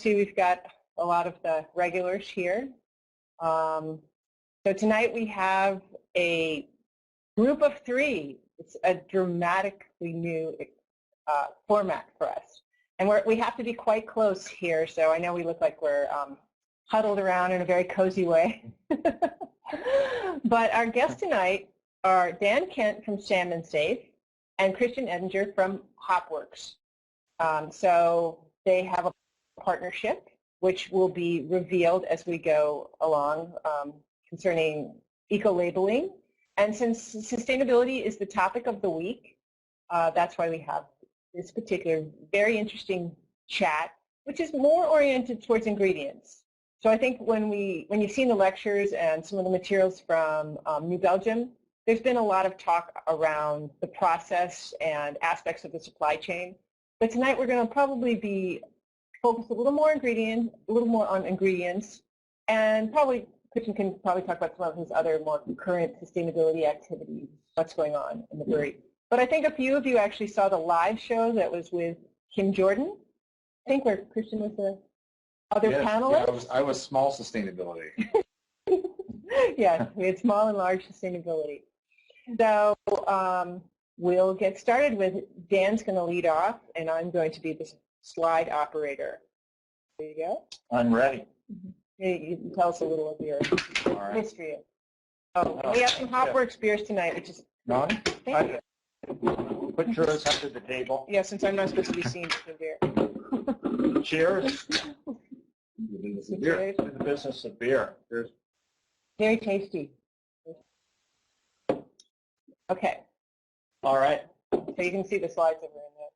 see we've got a lot of the regulars here. So tonight we have a group of three. It's a dramatically new format for us. And we have to be quite close here, so I know we look like we're huddled around in a very cozy way. But our guests tonight are Dan Kent from Salmon Safe and Christian Ettinger from Hopworks. So they have a partnership which will be revealed as we go along concerning eco-labeling. And since sustainability is the topic of the week, that's why we have this particular very interesting chat, which is more oriented towards ingredients. So I think when you've seen the lectures and some of the materials from New Belgium, there's been a lot of talk around the process and aspects of the supply chain. But tonight we're going to probably be focused a little more on ingredients, and probably Christian can probably talk about some of his other more current sustainability activities, what's going on in the brewery. But I think a few of you actually saw the live show that was with Kim Jordan, I think, where Christian was the other panelist. Yeah, I was small sustainability. Yes, we had small and large sustainability. So we'll get started with Dan's going to lead off, and I'm going to be the slide operator. There you go. I'm ready. You can tell us a little of your history. We have some Hopworks beers tonight, which is None? Put yours under the table. Yeah, since I'm not supposed to be seen drinking beer. Cheers. Cheers. In the business of beer. Cheers. Very tasty. Okay. All right. So you can see the slides over in there.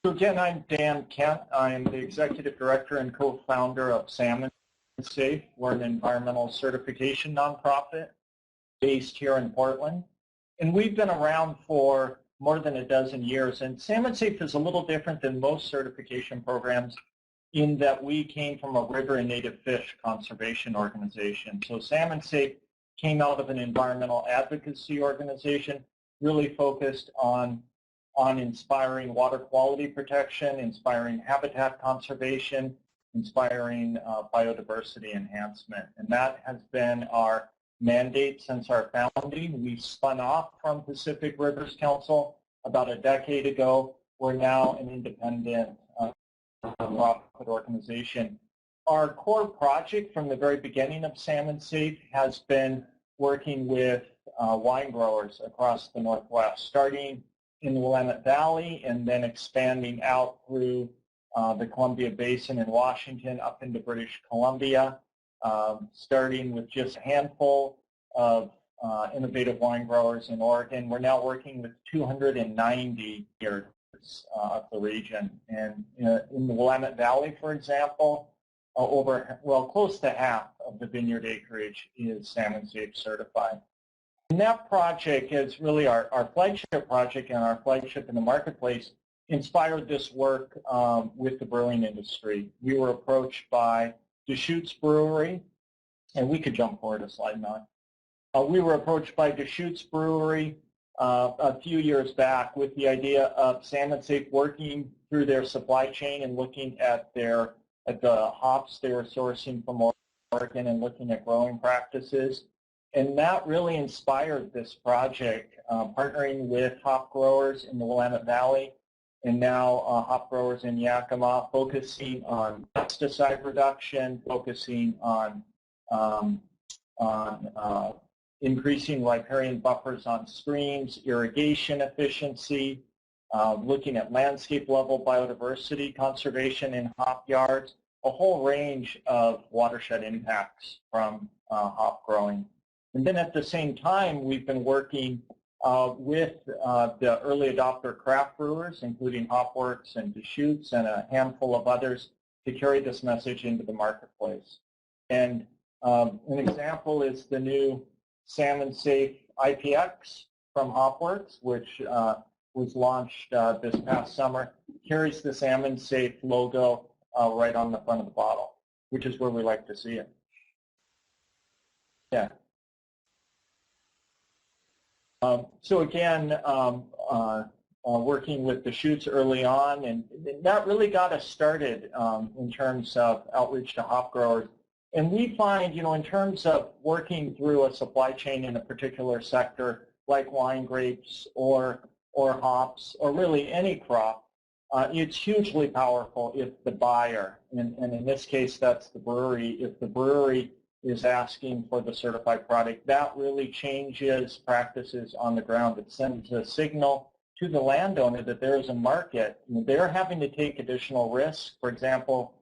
So again, I'm Dan Kent. I'm the executive director and co-founder of Salmon Safe. We're an environmental certification nonprofit based here in Portland. And we've been around for more than a dozen years. And Salmon Safe is a little different than most certification programs in that we came from a river and native fish conservation organization. So Salmon Safe came out of an environmental advocacy organization, really focused on inspiring water quality protection, inspiring habitat conservation, inspiring biodiversity enhancement. And that has been our mandate since our founding. We spun off from Pacific Rivers Council about a decade ago. We're now an independent nonprofit organization. Our core project from the very beginning of Salmon Safe has been working with wine growers across the Northwest, starting in the Willamette Valley and then expanding out through the Columbia Basin in Washington up into British Columbia, starting with just a handful of innovative wine growers in Oregon. We're now working with 290 years of the region. And in the Willamette Valley, for example, close to half of the vineyard acreage is Salmon Safe certified. And that project is really our flagship project, and our flagship in the marketplace inspired this work with the brewing industry. We were approached by Deschutes Brewery, and we could jump forward a slide now. We were approached by Deschutes Brewery a few years back with the idea of Salmon Safe working through their supply chain and looking at the hops they were sourcing from Oregon and looking at growing practices. And that really inspired this project, partnering with hop growers in the Willamette Valley and now hop growers in Yakima, focusing on pesticide reduction, focusing on increasing riparian buffers on streams, irrigation efficiency, looking at landscape level biodiversity conservation in hop yards, a whole range of watershed impacts from hop growing. And then at the same time, we've been working with the early adopter craft brewers, including Hopworks and Deschutes and a handful of others, to carry this message into the marketplace. And an example is the new Salmon Safe IPX from Hopworks, which was launched this past summer, carries the Salmon Safe logo right on the front of the bottle, which is where we like to see it. Yeah. So again, working with the shoots early on, and that really got us started in terms of outreach to hop growers. And we find, in terms of working through a supply chain in a particular sector, like wine grapes or hops, or really any crop, it's hugely powerful if the buyer, and in this case that's the brewery, if the brewery is asking for the certified product, that really changes practices on the ground. It sends a signal to the landowner that there is a market. They're having to take additional risks. For example,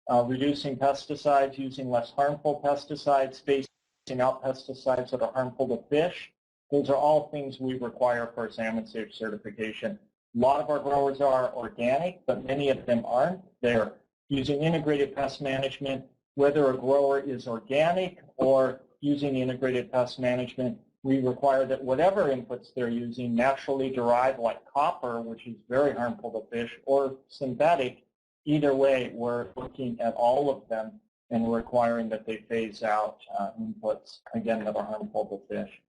reducing pesticides, using less harmful pesticides, spacing out pesticides that are harmful to fish. Those are all things we require for salmon safe certification. A lot of our growers are organic, but many of them aren't. They're using integrated pest management. Whether a grower is organic or using integrated pest management, we require that whatever inputs they're using, naturally derived like copper, which is very harmful to fish, or synthetic, either way, we're looking at all of them and requiring that they phase out inputs, again, that are harmful to fish.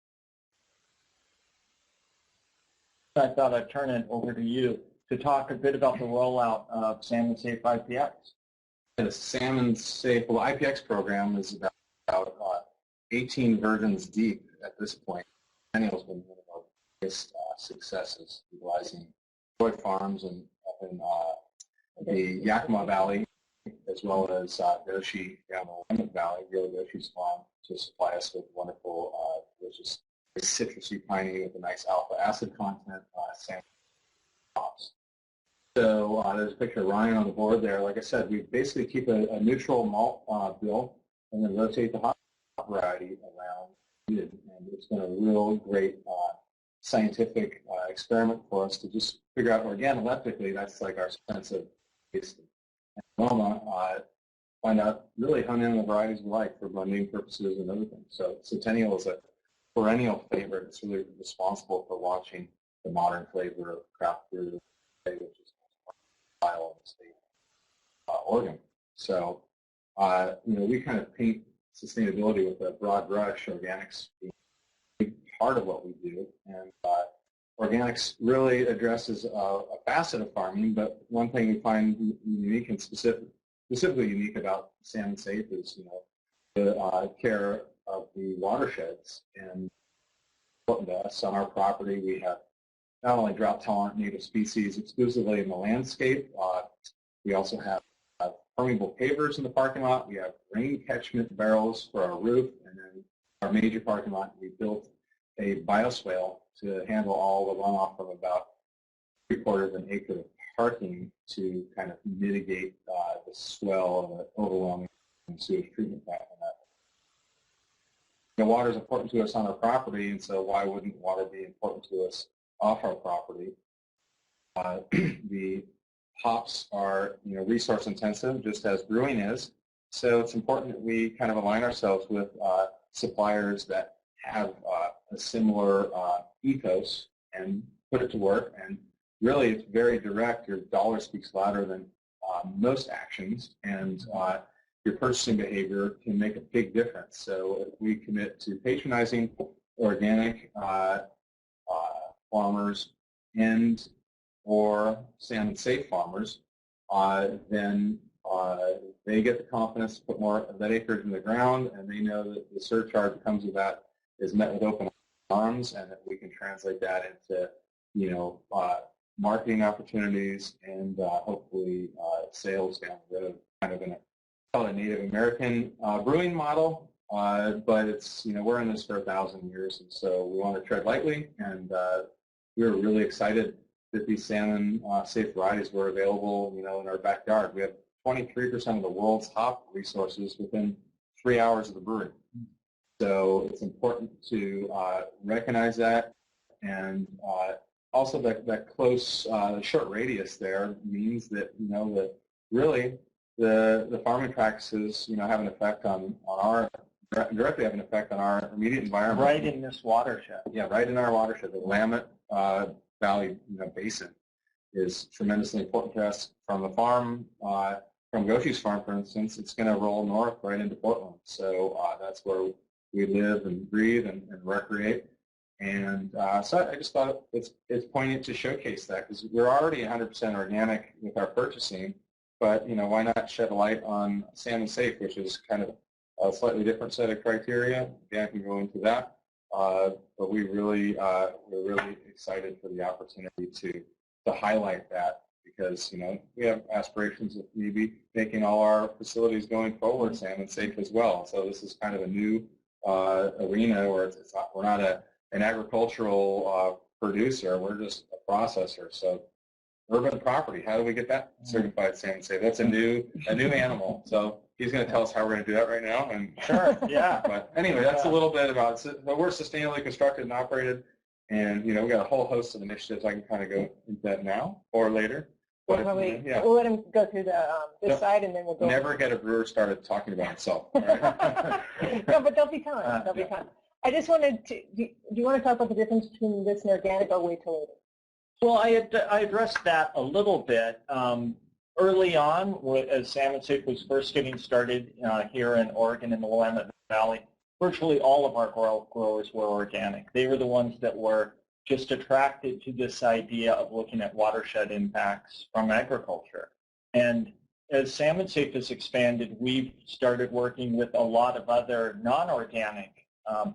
I thought I'd turn it over to you to talk a bit about the rollout of Salmon Safe IPX. The Salmon Safe IPX program is about 18 versions deep at this point. Centennial's been one of our biggest successes, utilizing soy farms in the Yakima Valley, as well as Goshi down the Willamette Valley, Rio Goshi's farm, to supply us with wonderful, delicious, citrusy, piney with a nice alpha acid content salmon hops. So there's a picture of Ryan on the board there. Like I said, we basically keep a neutral malt bill and then rotate the hop variety around. And it's been a real great scientific experiment for us to just figure out organoleptically, that's like our sense of taste and aroma, find out really how many varieties we like for blending purposes and other things. So Centennial is a perennial favorite. It's really responsible for launching the modern flavor of craft beer, which is style in the state of Oregon. So, we kind of paint sustainability with a broad brush, organics being a big part of what we do. And organics really addresses a facet of farming, but one thing we find unique and specifically unique about Salmon Safe is, the care of the watersheds. And important to us on our property, we have not only drought-tolerant native species exclusively in the landscape, we also have permeable pavers in the parking lot. We have rain catchment barrels for our roof, and then our major parking lot, we built a bioswale to handle all the runoff from about 3/4 of an acre of parking to kind of mitigate the swell of an overwhelming sewage treatment plant. Water is important to us on our property, and so why wouldn't water be important to us off our property? The hops are, resource intensive, just as brewing is. So it's important that we kind of align ourselves with suppliers that have a similar ethos and put it to work. And really, it's very direct. Your dollar speaks louder than most actions, and your purchasing behavior can make a big difference. So if we commit to patronizing organic farmers and or salmon safe farmers, then they get the confidence to put more of that acreage in the ground, and they know that the surcharge that comes with that is met with open arms, and that we can translate that into, marketing opportunities and hopefully sales down the road, kind of in a Native American brewing model, but it's, we're in this for 1,000 years, and so we want to tread lightly, and we were really excited that these salmon safe varieties were available, in our backyard. We have 23% of the world's hop resources within 3 hours of the brewery. So it's important to recognize that, and also that close, short radius there means that, that really the farming practices, have an effect on our, directly have an effect on our immediate environment. Right in this watershed. Yeah, right in our watershed. The Willamette Valley basin is tremendously important to us. From the farm, from Goshi's farm, for instance, it's going to roll north right into Portland. So that's where we live and breathe and recreate. And so I just thought it's poignant to showcase that, because we're already 100% organic with our purchasing, but why not shed a light on Salmon Safe, which is kind of a slightly different set of criteria. Dan can go into that, but we're really excited for the opportunity to highlight that, because we have aspirations of maybe making all our facilities going forward Salmon Safe as well. So this is kind of a new arena where we're not an agricultural producer, we're just a processor. So urban property, how do we get that certified Salmon Safe? That's a new animal. So he's going to tell us how we're going to do that right now. And sure, yeah. But anyway, that's a little bit about it. But we're sustainably constructed and operated, and we got a whole host of initiatives. I can kind of go into that now or later. We'll let him go through this side, and then we'll go. Never get a brewer started talking about himself. Right? No, but there'll be time. There'll be time. I just wanted to. Do you want to talk about the difference between this and organic, or wait till later? Well, I addressed that a little bit early on, as Salmon Safe was first getting started here in Oregon in the Willamette Valley. Virtually all of our growers were organic. They were the ones that were just attracted to this idea of looking at watershed impacts from agriculture. And as Salmon Safe has expanded, we've started working with a lot of other non-organic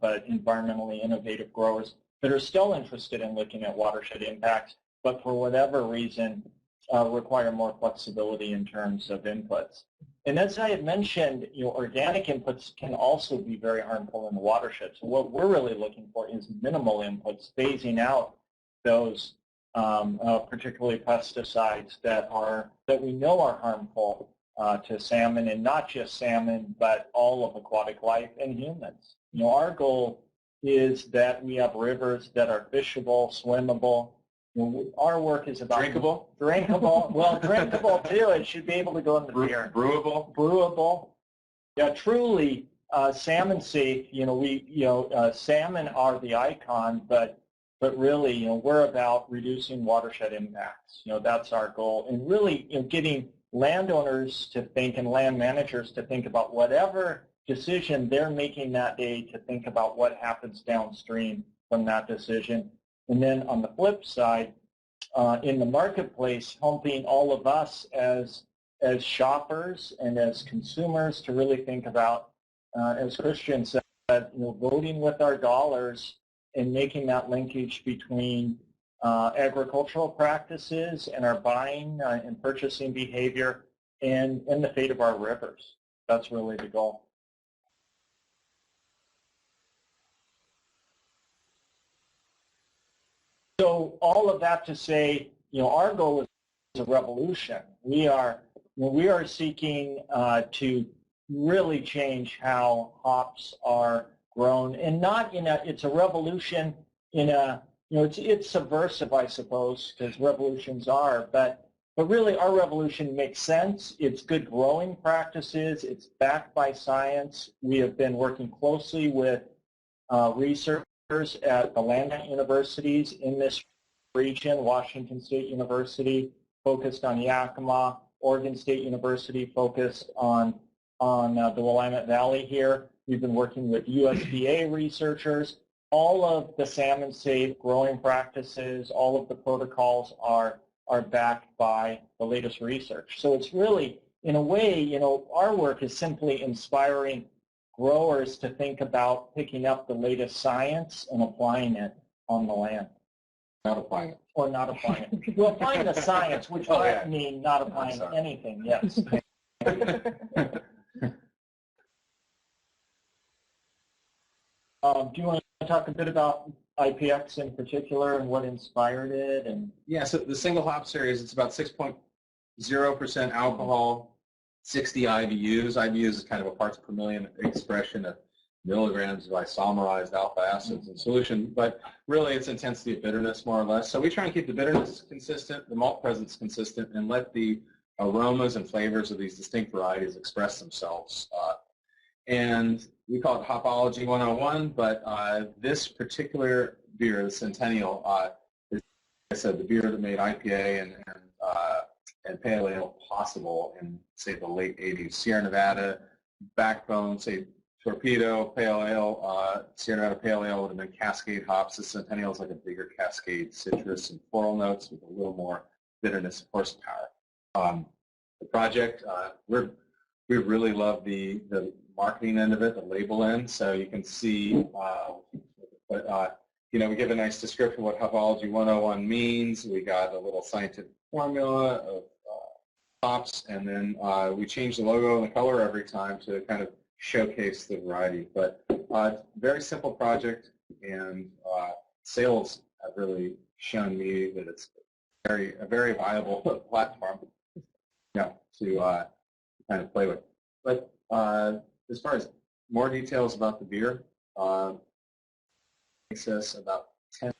but environmentally innovative growers that are still interested in looking at watershed impacts, but for whatever reason require more flexibility in terms of inputs. And as I had mentioned, organic inputs can also be very harmful in the watershed. So what we're really looking for is minimal inputs, phasing out those particularly pesticides that we know are harmful to salmon, and not just salmon, but all of aquatic life and humans. Our goal is that we have rivers that are fishable, swimmable. Our work is about drinkable. Well, drinkable too. It should be able to go in the beer. Brewable. Yeah, truly, Salmon Safe. Salmon are the icon, but really, we're about reducing watershed impacts. That's our goal, and really, getting landowners to think and land managers to think about whatever decision they're making that day, to think about what happens downstream from that decision. And then on the flip side, in the marketplace, helping all of us as shoppers and as consumers to really think about, as Christian said, voting with our dollars and making that linkage between agricultural practices and our buying and purchasing behavior and the fate of our rivers. That's really the goal. So all of that to say, our goal is a revolution. We are seeking to really change how hops are grown, and not it's a revolution it's subversive, I suppose, because revolutions are, but really our revolution makes sense. It's good growing practices. It's backed by science. We have been working closely with researchers at the land universities in this region. Washington State University focused on Yakima, Oregon State University focused on the Willamette Valley here. We've been working with USDA researchers. All of the Salmon Safe growing practices, all of the protocols are backed by the latest research. So it's really, in a way, our work is simply inspiring growers to think about picking up the latest science and applying it on the land. Not applying it. Or not applying it. Well, applying the science, which might mean not applying anything, yes. Do you want to talk a bit about IPX in particular and what inspired it? Yeah, so the single hop series, it's about 6.0% alcohol, 60 IBUs. IBUs is kind of a parts per million expression of milligrams of isomerized alpha acids in solution, but really it's intensity of bitterness more or less. So we try and keep the bitterness consistent, the malt presence consistent, and let the aromas and flavors of these distinct varieties express themselves. And we call it Hopology 101, but this particular beer, the Centennial, is, like I said, the beer that made IPA and Pale Ale possible in, say, the late 80s. Sierra Nevada, backbone, say, Torpedo Pale Ale, Sierra Nevada Pale Ale would have been Cascade hops. The Centennial is like a bigger Cascade citrus and floral notes with a little more bitterness and horsepower. The project, we really love the marketing end of it, the label end. So you can see, you know, we give a nice description of what Hopology 101 means. We got a little scientific formula of hops, and then we change the logo and the color every time to kind of showcase the variety. But very simple project, and sales have really shown me that it's a very viable platform, you know, to kind of play with. But as far as more details about the beer, it takes us about 10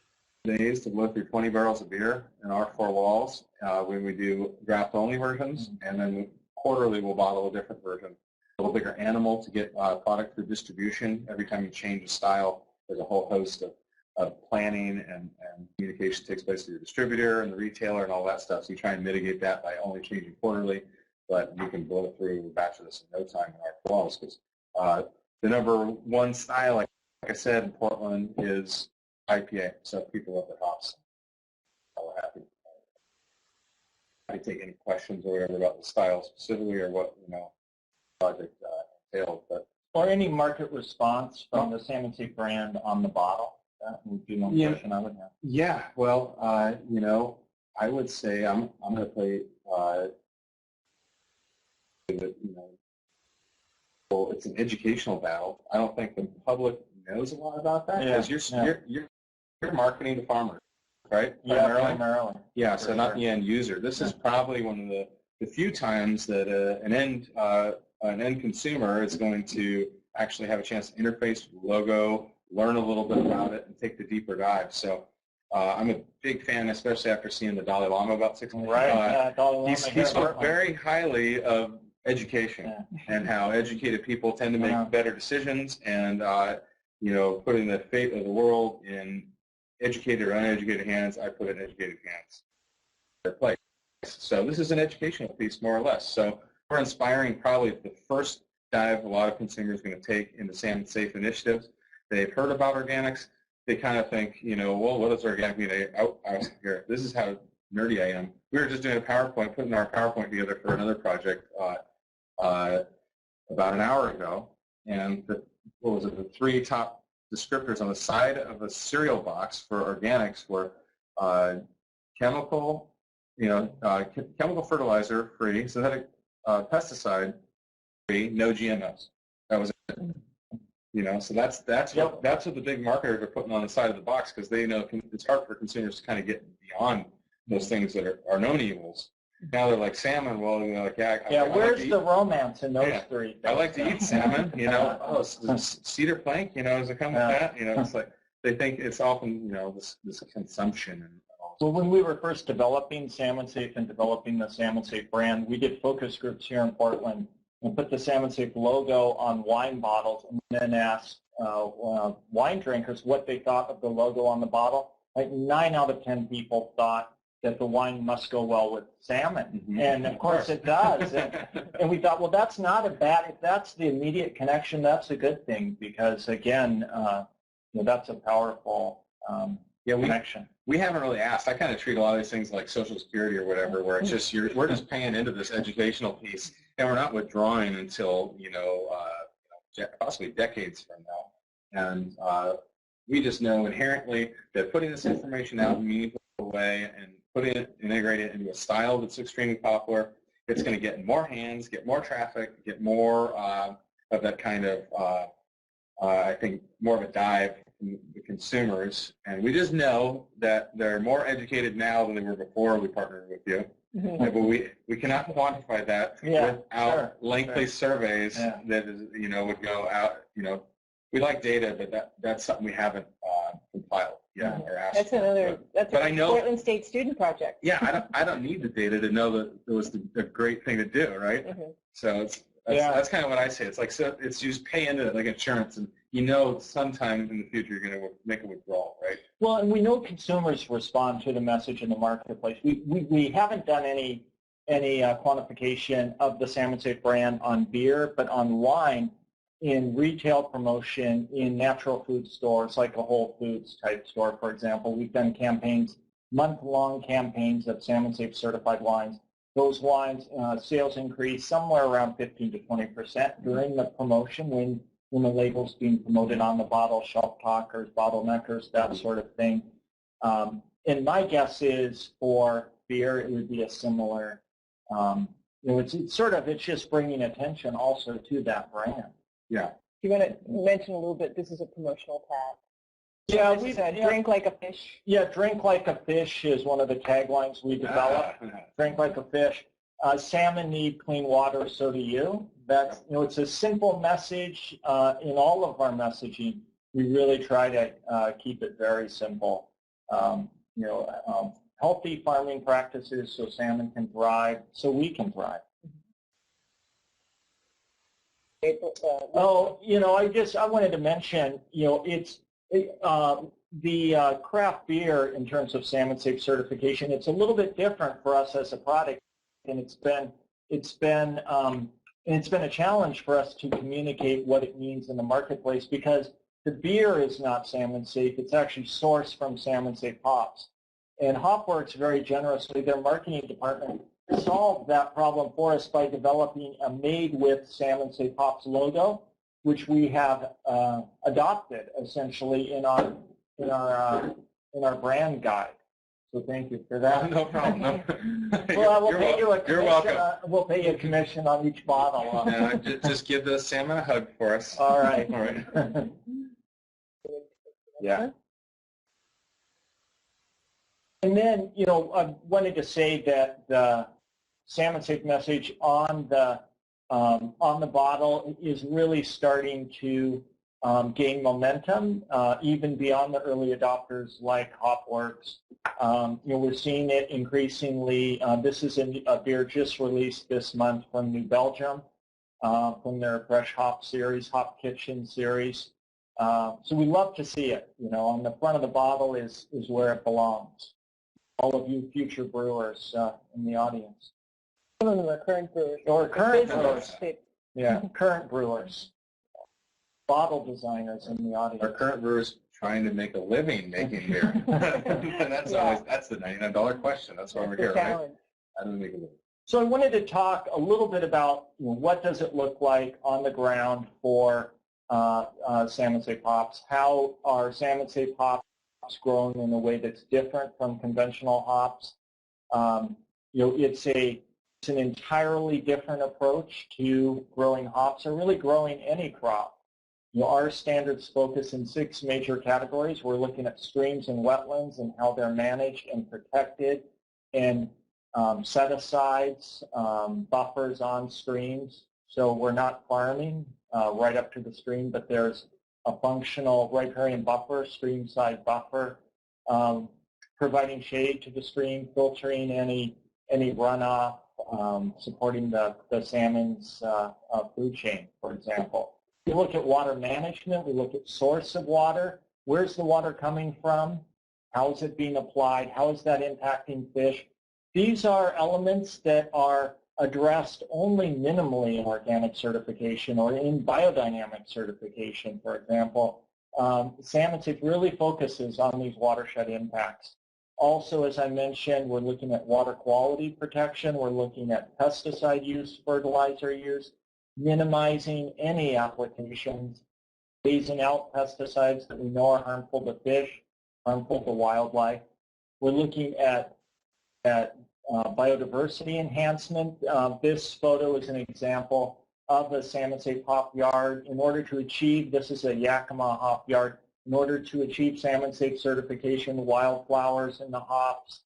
days to blow through 20 barrels of beer in our four walls when we do draft-only versions, and then quarterly we'll bottle a different version. A little bigger animal to get product through distribution. Every time you change a style, there's a whole host of planning and communication takes place through the distributor and the retailer and all that stuff. So you try and mitigate that by only changing quarterly, but you can blow through a batch of this in no time in our walls, because the number one style, like I said, in Portland is IPA. So people love their hops. We're happy. I can take any questions or whatever about the style specifically or what, you know, project entailed. But or any market response from the Salmon Safe brand on the bottle. That would be one question I would have. Yeah, well, you know, I would say I'm going to play, you know, well, it's an educational battle. I don't think the public knows a lot about that because you're marketing to farmers, right? Yeah, primarily. Yeah, so not the end user. This is probably one of the few times that an end consumer is going to actually have a chance to interface with the logo, learn a little bit about it, and take the deeper dive. So I'm a big fan, especially after seeing the Dalai Lama about 6 months ago. Right. Dalai Lama He spoke very highly of education and how educated people tend to make better decisions, and you know, putting the fate of the world in educated or uneducated hands, I put it in educated hands. Their place. So this is an educational piece, more or less. So we're inspiring probably the first dive a lot of consumers are going to take into Salmon Safe initiatives. They've heard about organics. They kind of think, you know, well, what does organic mean? I was here. This is how nerdy I am. We were just doing a PowerPoint, putting our PowerPoint together for another project about an hour ago, and what was it? The three top descriptors on the side of a cereal box for organics were chemical, chemical fertilizer free, synthetic pesticide free, no GMOs. That was it. You know, so that's what the big marketers are putting on the side of the box, because they know it's hard for consumers to kind of get beyond those things that are known evils. Now they're like salmon. Well, they're like, where's the romance in those three? I like to eat salmon. You know, cedar plank. You know, does it come with that? You know, it's like they think it's often, you know, this consumption and all. Well, when we were first developing Salmon Safe and developing the Salmon Safe brand, we did focus groups here in Portland and put the Salmon Safe logo on wine bottles, and then asked wine drinkers what they thought of the logo on the bottle. Like 9 out of 10 people thought that the wine must go well with salmon. Mm-hmm. And of course it does. And we thought, well, that's not a bad, if that's the immediate connection, that's a good thing, because again, that's a powerful connection. We haven't really asked. I kind of treat a lot of these things like Social Security or whatever, where it's just we're just paying into this educational piece, and we're not withdrawing until possibly decades from now. And we just know inherently that putting this information out in a meaningful way and integrate it into a style that's extremely popular, it's going to get in more hands, get more traffic, get more of that kind of, I think, more of a dive from the consumers. And we just know that they're more educated now than they were before we partnered with you. Mm-hmm. But we cannot quantify that without lengthy surveys that is, would go out. We like data, but that's something we haven't compiled yet or asked. That's a Portland State student project. Yeah, I don't need the data to know that it was a great thing to do, right? Mm-hmm. So that's kind of what I say. It's like, so it's you just pay into it like insurance, and sometime in the future you're going to make a withdrawal, right? Well, and we know consumers respond to the message in the marketplace. We haven't done any quantification of the Salmon Safe brand on beer, but on wine, in retail promotion in natural food stores like a Whole Foods type store, for example. We've done campaigns, month-long campaigns of Salmon Safe certified wines. Those wines sales increase somewhere around 15 to 20% during the promotion when the label's being promoted on the bottle, shelf talkers, bottleneckers, that sort of thing. And my guess is for beer, it would be a similar, it's just bringing attention also to that brand. Yeah. Do you want to mention a little bit, this is a promotional tag. Yeah, we said drink like a fish. Yeah, drink like a fish is one of the taglines we developed. Drink like a fish. Salmon need clean water, so do you. That's, it's a simple message in all of our messaging. We really try to keep it very simple. Healthy farming practices so salmon can thrive, so we can thrive. I wanted to mention, the craft beer in terms of Salmon Safe certification. It's a little bit different for us as a product, and it's been a challenge for us to communicate what it means in the marketplace because the beer is not salmon safe. It's actually sourced from salmon safe hops, and HopWorks very generously, their marketing department, solved that problem for us by developing a Made with Salmon Safe Hops logo, which we have adopted essentially in our brand guide. So thank you for that. No problem. No. Well, we'll pay you a commission. You're welcome. We'll pay you a commission on each bottle. Yeah, just give the salmon a hug for us. All right. All right. Yeah. And then, I wanted to say that the Salmon Safe message on the bottle is really starting to gain momentum, even beyond the early adopters like HopWorks. We're seeing it increasingly. This is a beer just released this month from New Belgium, from their Fresh Hop series, Hop Kitchen series. So we love to see it. On the front of the bottle is where it belongs. All of you future brewers in the audience. Some of them are current brewers. Or current brewers. Yeah, current brewers. Bottle designers in the audience. Our current brewers trying to make a living making beer. And that's the $99 question. That's why we're here, right? How do we make a living? So I wanted to talk a little bit about what does it look like on the ground for Salmon Safe hops. How are Salmon Safe hops grown in a way that's different from conventional hops? It's an entirely different approach to growing hops or really growing any crop. Our standards focus in 6 major categories. We're looking at streams and wetlands and how they're managed and protected, and set-asides, buffers on streams. So we're not farming right up to the stream, but there's a functional riparian buffer, stream-side buffer, providing shade to the stream, filtering any runoff, supporting the salmon's food chain, for example. We look at water management. We look at source of water. Where's the water coming from? How is it being applied? How is that impacting fish? These are elements that are addressed only minimally in organic certification or in biodynamic certification, for example. Salmon Safe really focuses on these watershed impacts. Also, as I mentioned, we're looking at water quality protection. We're looking at pesticide use, fertilizer use, minimizing any applications, phasing out pesticides that we know are harmful to fish, harmful to wildlife. We're looking at biodiversity enhancement. This photo is an example of a Salmon Safe hop yard. In order to achieve, this is a Yakima hop yard, in order to achieve Salmon Safe certification, wildflowers in the hops,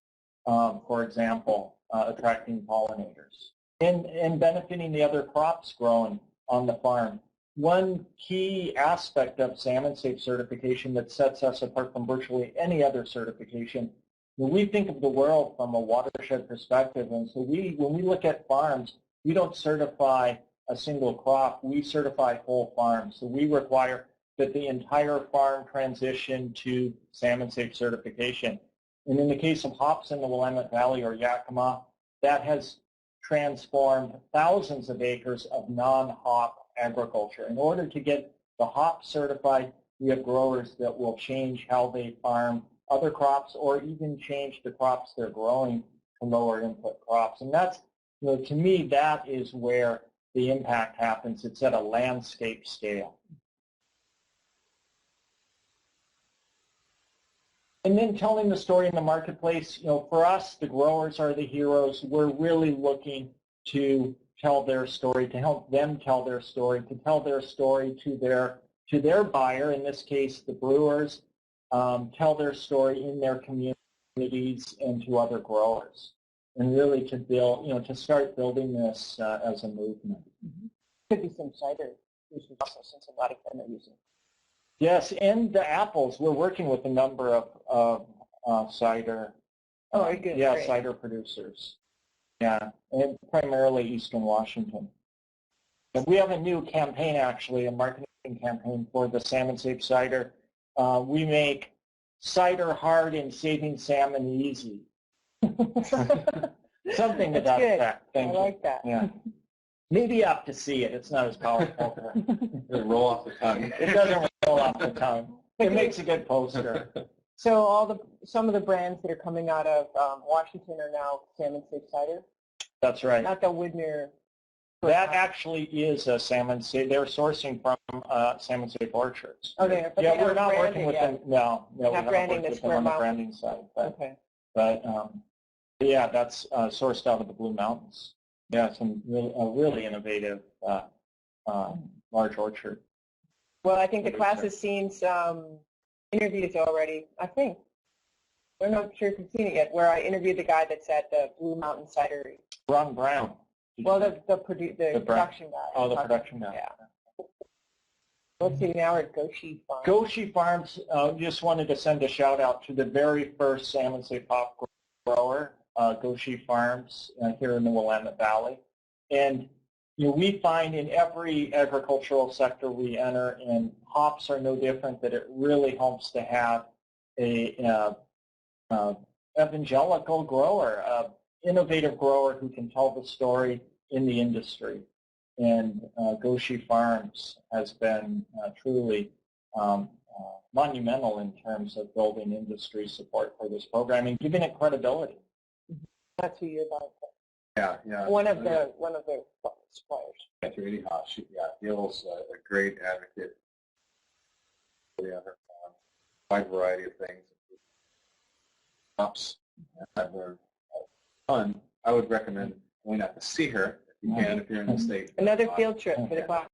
for example, attracting pollinators. And benefiting the other crops grown on the farm. One key aspect of Salmon Safe certification that sets us apart from virtually any other certification, when we think of the world from a watershed perspective, and so when we look at farms, we don't certify a single crop, we certify whole farms. So we require that the entire farm transition to Salmon Safe certification. And in the case of hops in the Willamette Valley or Yakima, that has transformed thousands of acres of non-hop agriculture. In order to get the hop certified, we have growers that will change how they farm other crops or even change the crops they're growing to lower input crops. And that's, to me, that is where the impact happens. It's at a landscape scale. And then telling the story in the marketplace, for us, the growers are the heroes. We're really looking to tell their story, to help them tell their story, to tell their story to their buyer, in this case the brewers, tell their story in their communities and to other growers, and really to build, to start building this as a movement. Could be some cider usage also, since a lot of them are using. Yes, and the apples. We're working with a number of cider. Oh, very good. Yeah, Great. cider producers. Yeah, and primarily Eastern Washington. And we have a new campaign, actually, a marketing campaign for the Salmon Safe cider. We make cider hard and saving salmon easy. Something to that effect. I like that. Yeah. Maybe you have to see it. It's not as powerful. It doesn't roll off the tongue. It doesn't roll off the tongue. It makes a good poster. So some of the brands that are coming out of Washington are now Salmon Safe cider? That's right. Not the Widmer. That actually is a Salmon Safe. They're sourcing from Salmon Safe orchards. Okay. But Yeah, we're not working with them. No, we haven't branding worked this with them on the Mountain. branding side. Okay. But yeah, that's sourced out of the Blue Mountains. Yeah, some really innovative large orchard. Well, I think the class has seen some interviews already, I think. I'm not sure if you've seen it yet, where I interviewed the guy that's at the Blue Mountain Cidery. Ron Brown. Well, the production guy. Oh, the production guy. Yeah. Let's see, now we're at Goshi Farms. Goshi Farms, just wanted to send a shout out to the very first Salmon Safe hop grower, Goshi Farms, here in the Willamette Valley. And we find in every agricultural sector we enter, and hops are no different, that it really helps to have a evangelical grower, innovative grower who can tell the story in the industry. And Goshi Farms has been truly monumental in terms of building industry support for this program and giving it credibility. That's who you're about. Yeah. One of the suppliers. Yeah, through Eddie Haas. Yeah, Neil's a great advocate for the other wide variety of things. Hops. Fun. I would recommend going out to see her if you can, if you're in the state. Another field trip for the class.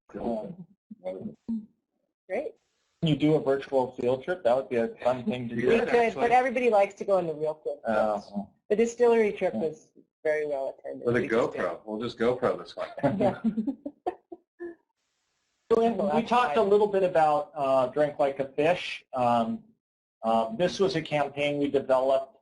Great. Can you do a virtual field trip? That would be a fun thing to do. We could, but everybody likes to go on the real field trips. The distillery trip was very well attended. With a GoPro. We'll just GoPro this one. We talked a little bit about Drink Like a Fish. This was a campaign we developed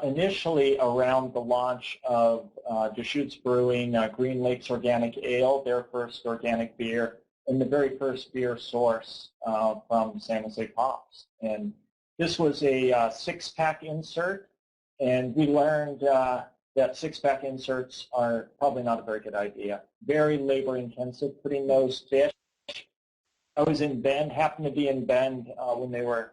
initially around the launch of Deschutes Brewing Green Lakes Organic Ale, their first organic beer, and the very first beer source from Salmon Safe hops. And this was a six-pack insert, and we learned that six-pack inserts are probably not a very good idea. Very labor-intensive, putting those fish. I was in Bend, happened to be in Bend when they were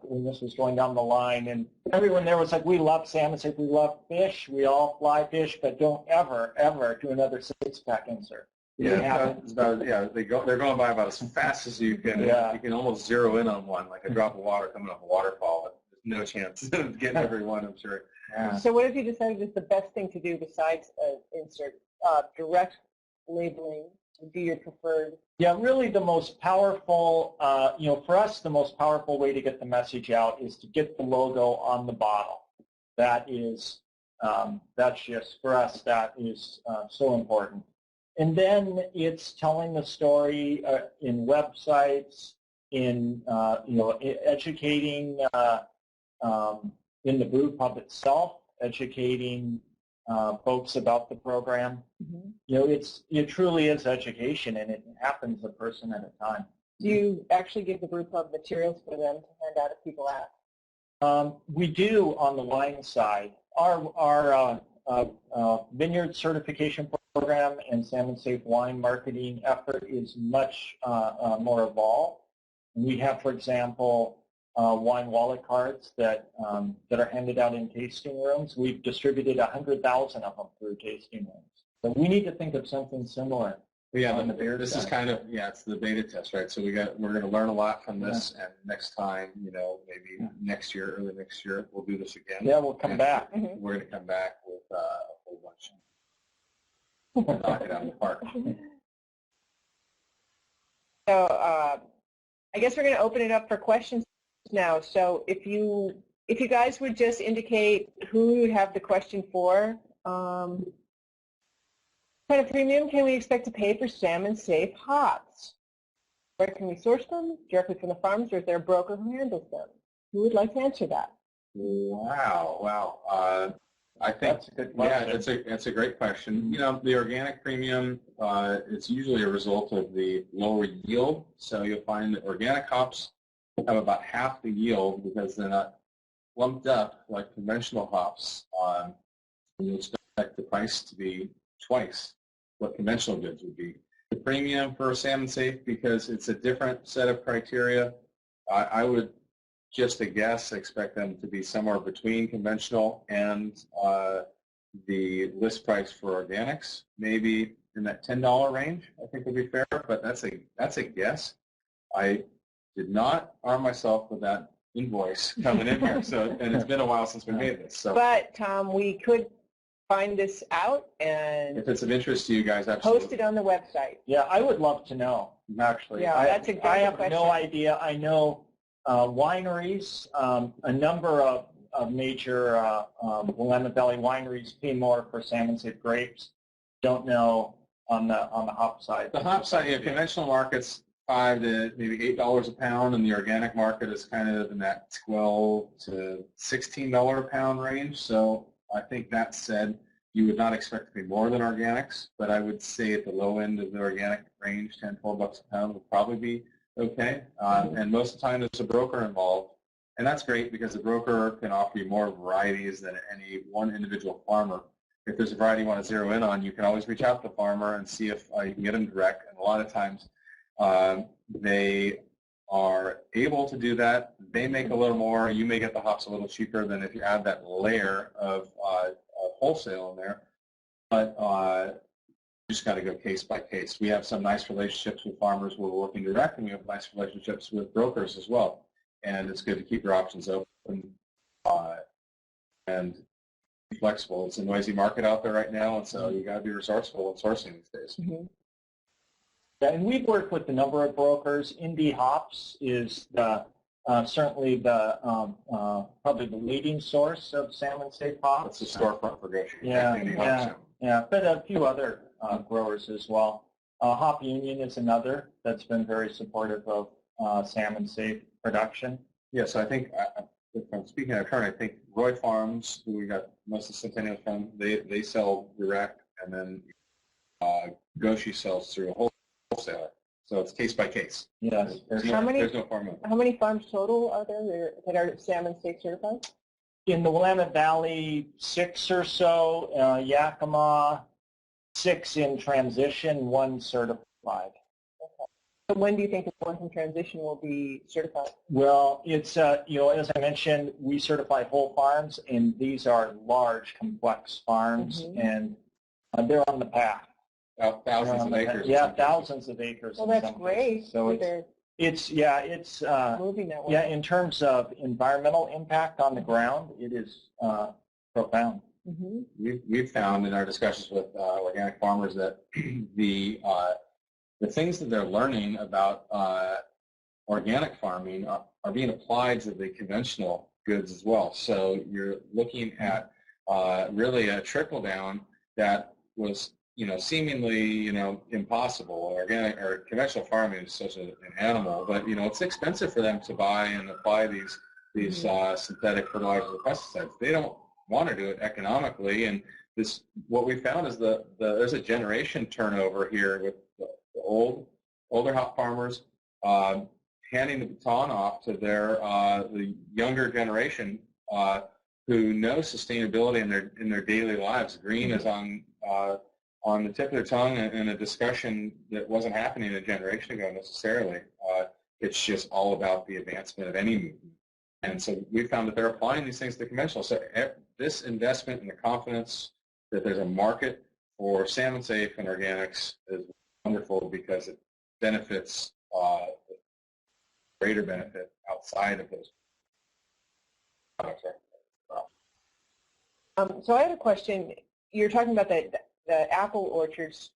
when this was going down the line, and everyone there was like, we love Salmon Safe, we love fish, we all fly fish, but don't ever, ever do another six-pack insert. Yeah, they're going by about as fast as you can. Yeah. You can almost zero in on one, like a drop of water coming off a waterfall. There's no chance of getting every one, I'm sure. Yeah. So what have you decided is the best thing to do besides insert? Direct labeling would be your preferred? Yeah, really the most powerful, for us, the most powerful way to get the message out is to get the logo on the bottle. That is, that's just, for us, that is so important. And then it's telling the story in websites, in, educating in the brew pub itself, educating folks about the program. It truly is education, and it happens a person at a time. Do you actually give the brew pub materials for them to hand out if people ask? We do on the wine side. Our vineyard certification program and salmon safe wine marketing effort is much more evolved. We have, for example, wine wallet cards that are handed out in tasting rooms. We've distributed 100,000 of them through tasting rooms. So we need to think of something similar. Yeah, on the beer this side. Is kind of, yeah, it's the beta test, right? So we're going to learn a lot from this, and next time, maybe next year, early next year, we'll do this again. Yeah, we'll come back. We're going to come back with a whole bunch. We'll knock it out of the park. So I guess we're going to open it up for questions now. So if you guys would just indicate who you have the question for. What kind of premium can we expect to pay for salmon safe hops? Where can we source them? Directly from the farms, or is there a broker who handles them? Who would like to answer that? Wow. I think that's a good question. Yeah, it's a great question. The organic premium, it's usually a result of the lower yield. So you'll find that organic hops have about half the yield because they're not lumped up like conventional hops. You expect the price to be twice what conventional goods would be. The premium for salmon safe, because it's a different set of criteria, I would just a guess expect them to be somewhere between conventional and the list price for organics, maybe in that $10 range. I think would be fair, but that's a guess. I did not arm myself with that invoice coming in here, and it's been a while since we made this. So, but Tom, we could find this out and if it's of interest to you guys, absolutely. Post it on the website. Yeah, I would love to know, actually. Yeah, that's a good I have question. no idea. I know wineries, a number of major Willamette Valley wineries pay more for salmon safe grapes. Don't know on the hop side. The hop side, conventional markets $5 to maybe $8 a pound, and the organic market is kind of in that $12 to $16 a pound range. So I think that said, you would not expect to pay more than organics, but I would say at the low end of the organic range, $10, $12 a pound would probably be okay. And most of the time there's a broker involved, and that's great because the broker can offer you more varieties than any one individual farmer. If there's a variety you want to zero in on, you can always reach out to the farmer and see if you can get them direct, and a lot of times they are able to do that. They make a little more. You may get the hops a little cheaper than if you add that layer of wholesale in there. But you just got to go case by case. We have some nice relationships with farmers where we're working direct, and we have nice relationships with brokers as well. And it's good to keep your options open and be flexible. It's a noisy market out there right now, and so you got to be resourceful in sourcing these days. Mm-hmm. Yeah, and we've worked with a number of brokers. Indie Hops is certainly probably the leading source of salmon safe hops. It's a storefront for Goshen. Yeah, but a few other growers as well. Hop Union is another that's been very supportive of salmon safe production. Yeah, so I think, if I'm speaking out of turn, I think Roy Farms, who we got most of the Centennials from, they sell direct, and then Goshen sells through a wholesaler. So it's case by case. Yes. There's no formula. How many farms total are there that are salmon safe certified? In the Willamette Valley, 6 or so. Yakima, 6 in transition, 1 certified. Okay. So when do you think the one in transition will be certified? Well, it's as I mentioned, we certify whole farms, and these are large, complex farms, and they're on the path. Thousands of acres. Yeah, thousands of acres. Well, that's great. So it's moving that way. Yeah, in terms of environmental impact on the ground, it is profound. Mm-hmm. We've found in our discussions with organic farmers that the things that they're learning about organic farming are being applied to the conventional goods as well. So you're looking at really a trickle down that was seemingly, impossible. Organic or conventional farming is such an animal, but it's expensive for them to buy and apply these synthetic fertilizers or pesticides. They don't want to do it economically, and what we found is there's a generation turnover here with the older hop farmers handing the baton off to the younger generation who know sustainability in their daily lives. Green is on on the tip of their tongue in a discussion that wasn't happening a generation ago necessarily. It's just all about the advancement of any movement. And so we found that they're applying these things to conventional. So this investment in the confidence that there's a market for salmon safe and organics is wonderful because it benefits greater benefit outside of those products. So I had a question. You're talking about the apple orchards,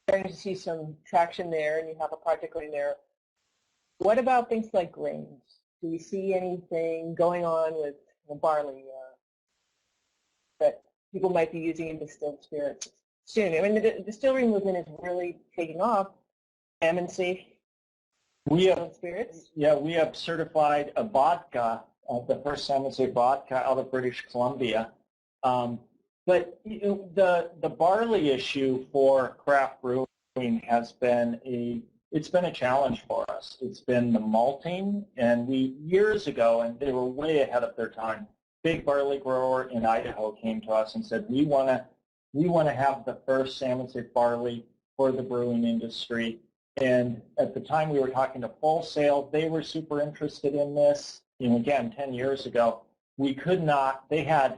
starting to see some traction there, and you have a project going there. What about things like grains? Do we see anything going on with barley that people might be using in distilled spirits soon? I mean, the distillery movement is really taking off. Salmon safe distilled spirits? Yeah, we have certified a vodka, the first salmon safe vodka out of British Columbia. But the barley issue for craft brewing has been it's been a challenge for us. It's been the malting, and years ago, and they were way ahead of their time, big barley grower in Idaho came to us and said, we want to have the first salmon safe barley for the brewing industry. And at the time we were talking to Full Sail, they were super interested in this. Again, 10 years ago, we could not, they had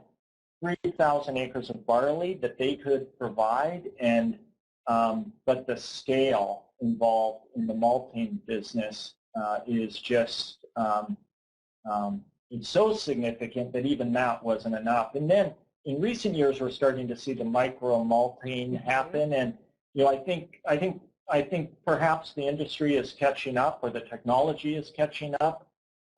3,000 acres of barley that they could provide, and but the scale involved in the malting business is just it's so significant that even that wasn't enough. And then in recent years, we're starting to see the micro malting happen, and I think perhaps the industry is catching up, or the technology is catching up,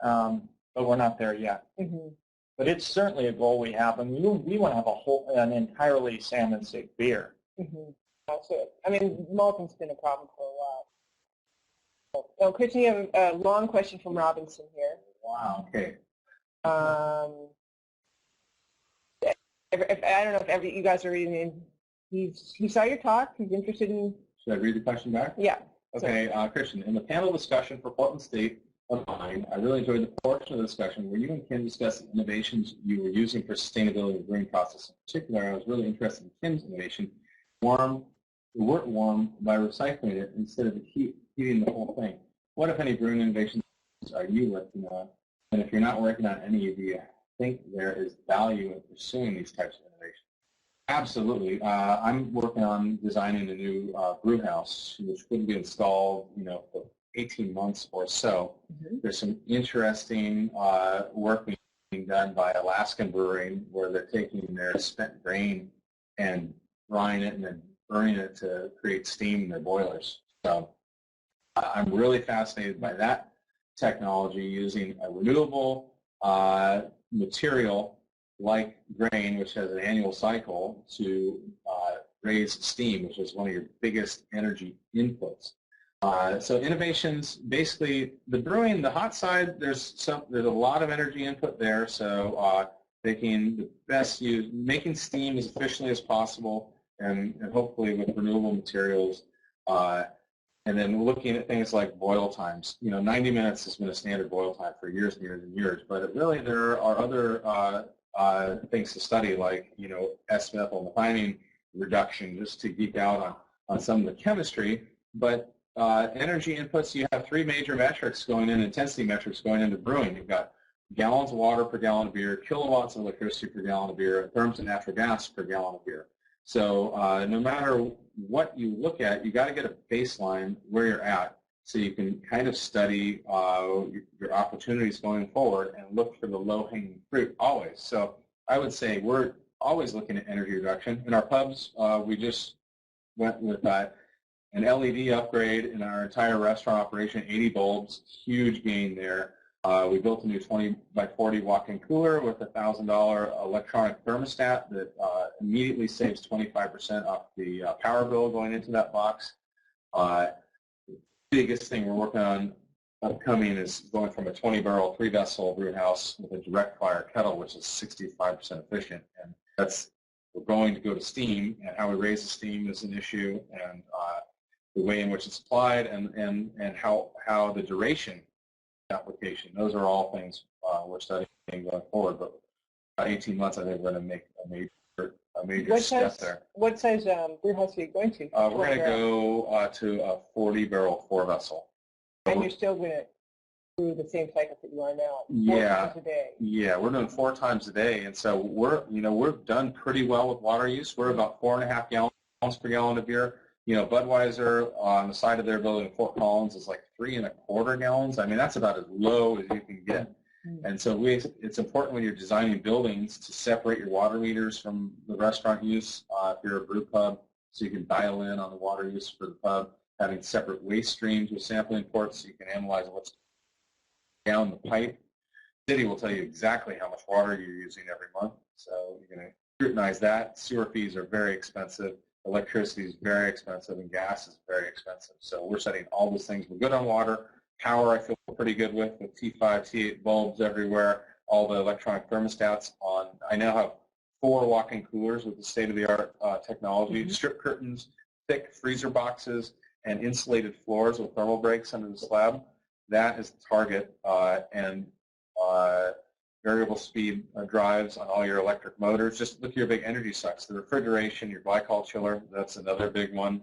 but we're not there yet. Mm-hmm. But it's certainly a goal we have, and we want to have an entirely salmon-safe beer. Mm-hmm. That's it. I mean, malting's been a problem for a while. So, Christian, you have a long question from Robinson here. Wow. Okay. I don't know if you guys are reading. He saw your talk. He's interested in. Should I read the question back? Yeah. Okay, Christian, in the panel discussion for Portland State of Mine, I really enjoyed the portion of the discussion where you and Kim discussed the innovations you were using for sustainability of the brewing process. In particular, I was really interested in Kim's innovation, wort warm by recycling it instead of heating the whole thing. What, if any, brewing innovations are you working on? And if you're not working on any, do you think there is value in pursuing these types of innovations? Absolutely. I'm working on designing a new brew house, which would be installed, for 18 months or so. Mm-hmm. There's some interesting work being done by Alaskan Brewing, where they're taking their spent grain and drying it and then burning it to create steam in their boilers. So I'm really fascinated by that technology, using a renewable material like grain, which has an annual cycle, to raise steam, which is one of your biggest energy inputs. So innovations, basically, the brewing, the hot side, there's a lot of energy input there. So making the best use, making steam as efficiently as possible, and hopefully with renewable materials. And then looking at things like boil times. 90 minutes has been a standard boil time for years and years and years. But really, there are other things to study, like S-methylmethionine reduction, just to geek out on some of the chemistry. But energy inputs, you have three major metrics going in, intensity metrics going into brewing. You've got gallons of water per gallon of beer, kilowatts of electricity per gallon of beer, therms of natural gas per gallon of beer. So no matter what you look at, you got to get a baseline where you're at, so you can kind of study your opportunities going forward and look for the low-hanging fruit always. So I would say we're always looking at energy reduction. In our pubs, we just went with an LED upgrade in our entire restaurant operation, 80 bulbs, huge gain there. We built a new 20 by 40 walk-in cooler with a $1,000 electronic thermostat that immediately saves 25% off the power bill going into that box. Biggest thing we're working on upcoming is going from a 20-barrel, 3-vessel brew house with a direct fire kettle, which is 65% efficient. And we're going to go to steam, and how we raise the steam is an issue, and the way in which it's applied, and how the duration application. Those are all things we're studying going forward. But about 18 months, I think we're going to make a major a major step there. What size brew house are you going to? We're going to go to a 40-barrel 4-vessel. And you're still going to brew the same cycles that you are now, 4 times a day. Yeah, we're doing 4 times a day, and so we've done pretty well with water use. We're about 4.5 gallons per gallon of beer. Budweiser on the side of their building in Fort Collins is like 3.25 gallons. I mean, that's about as low as you can get. And so it's important when you're designing buildings to separate your water meters from the restaurant use if you're a brew pub, so you can dial in on the water use for the pub, having separate waste streams with sampling ports so you can analyze what's down the pipe. The city will tell you exactly how much water you're using every month, so you're going to scrutinize that. Sewer fees are very expensive. Electricity is very expensive, and gas is very expensive. So we're setting all those things. We're good on water. Power I feel pretty good with T5, T8 bulbs everywhere, all the electronic thermostats on. I now have 4 walk-in coolers with the state-of-the-art technology, strip curtains, thick freezer boxes, and insulated floors with thermal breaks under the slab. That is the target, and variable speed drives on all your electric motors. Just look at your big energy sucks. The refrigeration, your glycol chiller, that's another big one.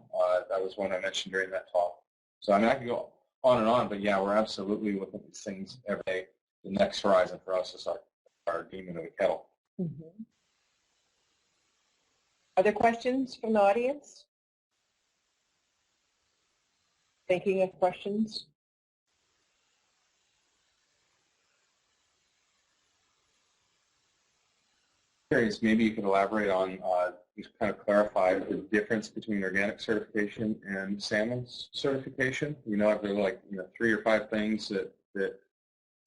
That was one I mentioned during that talk. So I mean, I could go on and on, but yeah, we're absolutely looking at these things every day. The next horizon for us is our demon of the kettle. Mm-hmm. Other questions from the audience? Thinking of questions? Curious, maybe you could elaborate on, just kind of clarify the difference between organic certification and salmon certification. If there are like 3 or 5 things that